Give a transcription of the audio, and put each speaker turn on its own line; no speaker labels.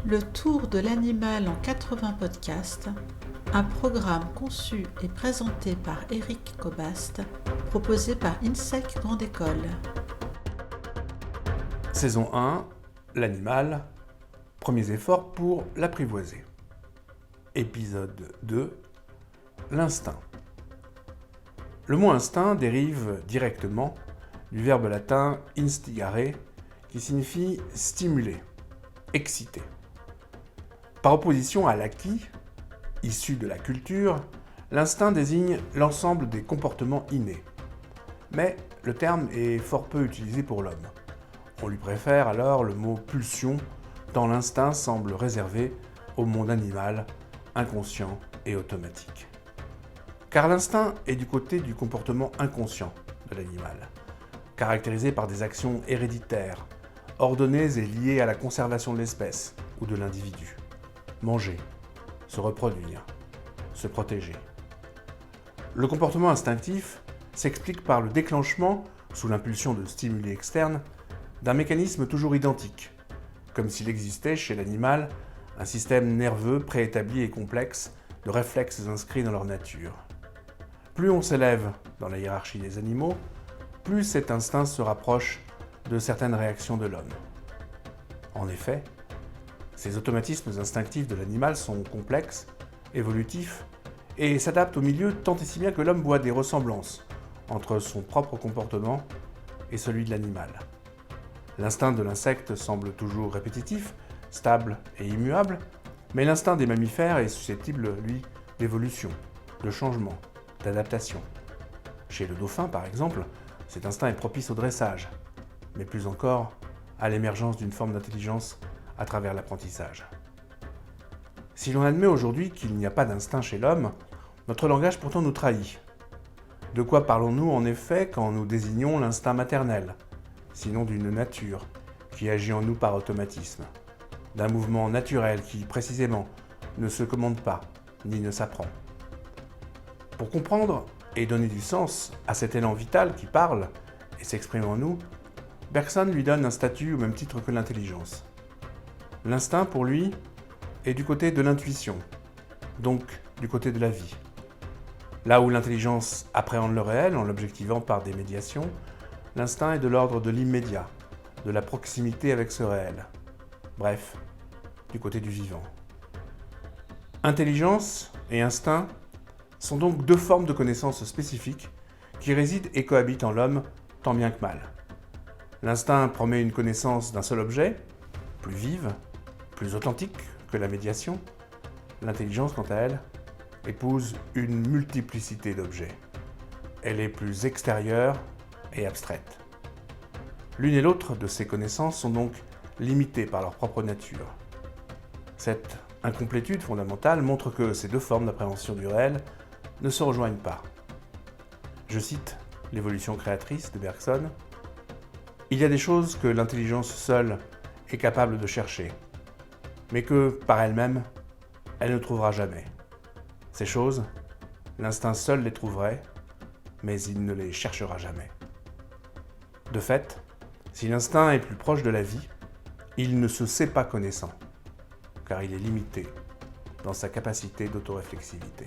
Le tour de l'animal en 80 podcasts, un programme conçu et présenté par Eric Cobast, proposé par INSEC Grande École.
Saison 1, l'animal, premiers efforts pour l'apprivoiser. Épisode 2, l'instinct. Le mot instinct dérive directement du verbe latin instigare, qui signifie stimuler, exciter. Par opposition à l'acquis, issu de la culture, l'instinct désigne l'ensemble des comportements innés. Mais le terme est fort peu utilisé pour l'homme. On lui préfère alors le mot pulsion, tant l'instinct semble réservé au monde animal, inconscient et automatique. Car l'instinct est du côté du comportement inconscient de l'animal, caractérisé par des actions héréditaires, ordonnées et liées à la conservation de l'espèce ou de l'individu. Manger, se reproduire, se protéger. Le comportement instinctif s'explique par le déclenchement, sous l'impulsion de stimuli externes, d'un mécanisme toujours identique, comme s'il existait chez l'animal un système nerveux préétabli et complexe de réflexes inscrits dans leur nature. Plus on s'élève dans la hiérarchie des animaux, plus cet instinct se rapproche de certaines réactions de l'homme. En effet, ces automatismes instinctifs de l'animal sont complexes, évolutifs, et s'adaptent au milieu tant et si bien que l'homme voit des ressemblances entre son propre comportement et celui de l'animal. L'instinct de l'insecte semble toujours répétitif, stable et immuable, mais l'instinct des mammifères est susceptible, lui, d'évolution, de changement, d'adaptation. Chez le dauphin, par exemple, cet instinct est propice au dressage, mais plus encore à l'émergence d'une forme d'intelligence à travers l'apprentissage. Si l'on admet aujourd'hui qu'il n'y a pas d'instinct chez l'homme, notre langage pourtant nous trahit. De quoi parlons-nous en effet quand nous désignons l'instinct maternel, sinon d'une nature qui agit en nous par automatisme, d'un mouvement naturel qui, précisément, ne se commande pas, ni ne s'apprend. Pour comprendre et donner du sens à cet élan vital qui parle et s'exprime en nous, Bergson lui donne un statut au même titre que l'intelligence. L'instinct, pour lui, est du côté de l'intuition, donc du côté de la vie. Là où l'intelligence appréhende le réel en l'objectivant par des médiations, l'instinct est de l'ordre de l'immédiat, de la proximité avec ce réel. Bref, du côté du vivant. Intelligence et instinct sont donc deux formes de connaissances spécifiques qui résident et cohabitent en l'homme tant bien que mal. L'instinct promet une connaissance d'un seul objet, plus vive, plus authentique que la médiation. L'intelligence, quant à elle, épouse une multiplicité d'objets. Elle est plus extérieure et abstraite. L'une et l'autre de ces connaissances sont donc limitées par leur propre nature. Cette incomplétude fondamentale montre que ces deux formes d'appréhension du réel ne se rejoignent pas. Je cite l'évolution créatrice de Bergson. « Il y a des choses que l'intelligence seule est capable de chercher, mais que, par elle-même, elle ne trouvera jamais. Ces choses, l'instinct seul les trouverait, mais il ne les cherchera jamais. De fait, si l'instinct est plus proche de la vie, il ne se sait pas connaissant, car il est limité dans sa capacité d'autoréflexivité.